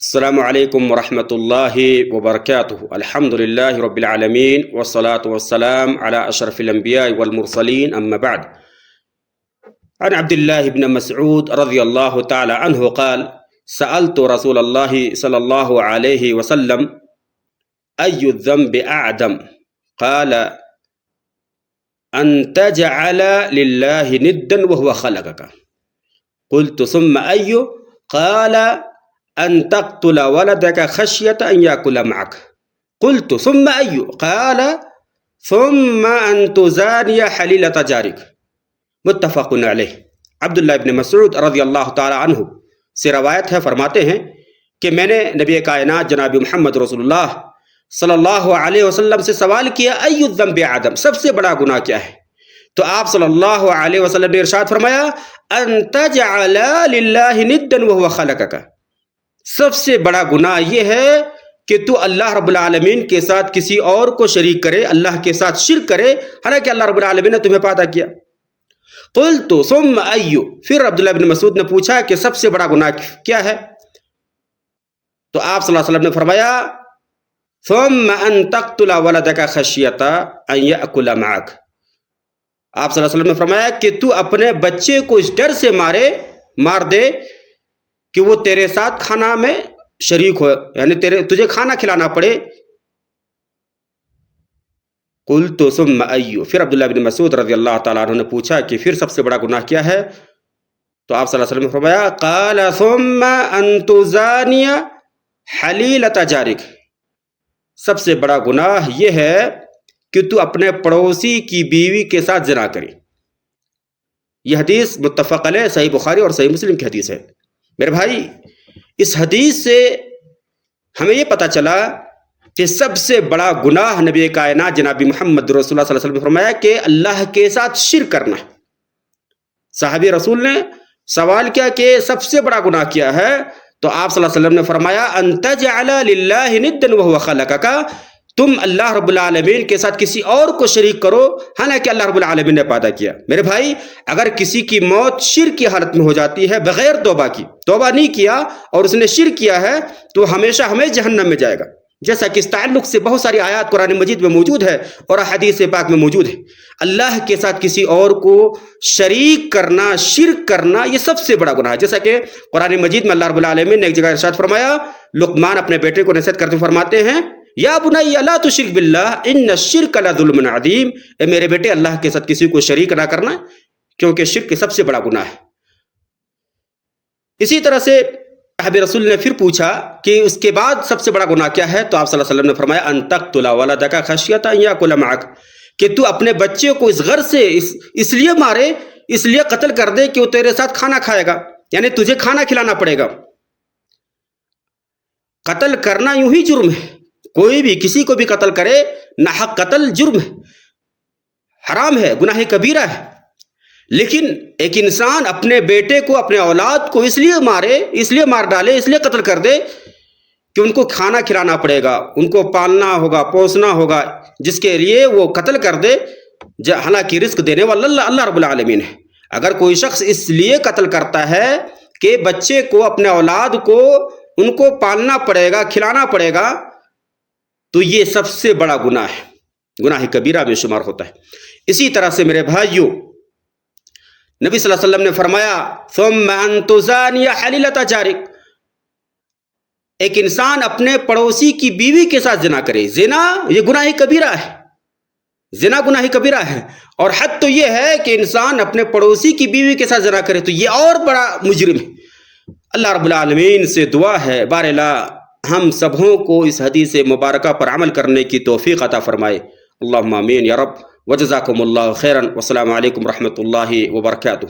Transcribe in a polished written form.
السلام علیکم ورحمۃ اللہ وبرکاتہ۔ الحمد للہ رب العالمین والصلاة والسلام علی اشرف الانبیاء والمرسلین، اما بعد۔ عن عبد الله بن مسعود رضی اللہ تعالی عنہ قال سألت رسول اللہ صلی اللہ علیہ وسلم ای الذنب اعظم قال ان تجعل للہ ندا وهو خلقك قلت ثم ای قال ان تقتل ولدك خشية ان يأكل معك قلت ثم أي قال ثم ان تزاني حليلة جارك متفق علیہ۔ عبداللہ ابن مسعود رضی اللہ تعالی عنہ سے روایت ہے، فرماتے ہیں کہ میں نے نبی کائنات جناب محمد رسول اللہ صلی اللہ علیہ وسلم سے سوال کیا ای الذنب اعظم، سب سے بڑا گناہ کیا ہے؟ تو آپ صلی اللہ علیہ وسلم نے ارشاد فرمایا ان تجعل للہ ندا وهو خلقك، سب سے بڑا گناہ یہ ہے کہ تو اللہ رب العالمین کے ساتھ کسی اور کو شریک کرے، اللہ کے ساتھ شرک کرے، حالانکہ اللہ رب العالمین نے تمہیں پیدا کیا۔ قلت ثم ای، پھر عبداللہ بن مسعود نے پوچھا کہ سب سے بڑا گناہ کیا ہے؟ تو آپ صلی اللہ علیہ وسلم نے فرمایا ثم ان تقتل ولدك خشیة ان یأکل معك، آپ صلی اللہ علیہ وسلم نے فرمایا کہ تو اپنے بچے کو اس ڈر سے مار دے کہ وہ تیرے ساتھ کھانا میں شریک ہو، یعنی تجھے کھانا کھلانا پڑے۔ قلت ثم ای، پھر عبداللہ بن مسعود رضی اللہ تعالیٰ عنہ نے پوچھا کہ پھر سب سے بڑا گناہ کیا ہے؟ تو آپ صلی اللہ علیہ وسلم نے فرمایا قال ثم ان تزانی حلیلۃ جارک، سب سے بڑا گناہ یہ ہے کہ تو اپنے پڑوسی کی بیوی کے ساتھ زنا کرے۔ یہ حدیث متفق علیہ صحیح بخاری اور صحیح مسلم کی حدیث ہے۔ میرے بھائی، اس حدیث سے ہمیں یہ پتہ چلا کہ سب سے بڑا گناہ نبی کائنات جناب محمد رسول اللہ صلی اللہ علیہ وسلم نے فرمایا کہ اللہ کے ساتھ شرک کرنا۔ صحابی رسول نے سوال کیا کہ سب سے بڑا گناہ کیا ہے؟ تو آپ صلی اللہ علیہ وسلم نے فرمایا ان تجعل للہ ندا وهو خلقك، تم اللہ رب العالمین کے ساتھ کسی اور کو شریک کرو، حالانکہ اللہ رب العالمین نے پیدا کیا۔ میرے بھائی، اگر کسی کی موت شرک کی حالت میں ہو جاتی ہے بغیر توبہ کی، توبہ نہیں کیا اور اس نے شرک کیا ہے، تو ہمیشہ جہنم میں جائے گا، جیسا کہ اس تعلق سے بہت ساری آیات قرآن مجید میں موجود ہے اور حدیث پاک میں موجود ہے۔ اللہ کے ساتھ کسی اور کو شریک کرنا، شرک کرنا، یہ سب سے بڑا گناہ ہے، جیسا کہ قرآن مجید میں اللہ رب العالمین نے ایک جگہ ارشاد فرمایا، لقمان اپنے بیٹے کو نصیحت کرتے فرماتے ہیں یا بنی لا تشرک باللہ ان الشرک لظلم عظیم، اے میرے بیٹے اللہ کے ساتھ کسی کو شریک نہ کرنا، کیونکہ شرک سب سے بڑا گناہ ہے۔ اسی طرح سے صحابی رسول نے پھر پوچھا کہ اس کے بعد سب سے بڑا گناہ کیا ہے؟ تو آپ صلی اللہ علیہ وسلم نے فرمایا ان تقتل ولدك خشیة ان یأکل معك، کہ تو اپنے بچے کو اس غرض سے اس لیے مارے، اس لیے قتل کر دے کہ وہ تیرے ساتھ کھانا کھائے گا، یعنی تجھے کھانا کھلانا پڑے گا۔ قتل کرنا یوں ہی جرم ہے، کوئی بھی کسی کو بھی قتل کرے، ناحق قتل جرم ہے، حرام ہے، گناہ کبیرہ ہے۔ لیکن ایک انسان اپنے بیٹے کو، اپنے اولاد کو اس لیے مارے، اس لیے مار ڈالے، اس لیے قتل کر دے کہ ان کو کھانا کھلانا پڑے گا، ان کو پالنا ہوگا، پوسنا ہوگا، جس کے لیے وہ قتل کر دے، حالانکہ رزق دینے والا اللہ رب العالمین ہے۔ اگر کوئی شخص اس لیے قتل کرتا ہے کہ بچے کو، اپنے اولاد کو ان کو پالنا پڑے گا، کھلانا پڑے گا، تو یہ سب سے بڑا گناہ ہے، گناہ کبیرہ میں شمار ہوتا ہے۔ اسی طرح سے میرے بھائیوں، نبی صلی اللہ علیہ وسلم نے فرمایا ثم ان تزانی حلیلۃ جارک، ایک انسان اپنے پڑوسی کی بیوی کے ساتھ زنا کرے۔ زنا یہ گناہ کبیرہ ہے، زنا گناہ کبیرہ ہے، اور حد تو یہ ہے کہ انسان اپنے پڑوسی کی بیوی کے ساتھ زنا کرے، تو یہ اور بڑا مجرم ہے۔ اللہ رب العالمین سے دعا ہے بارلا ہم سبوں کو اس حدیث مبارکہ پر عمل کرنے کی توفیق عطا فرمائے۔ اللہم آمین یا رب، وجزاکم اللہ خیرا، والسلام علیکم ورحمۃ اللہ وبرکاتہ۔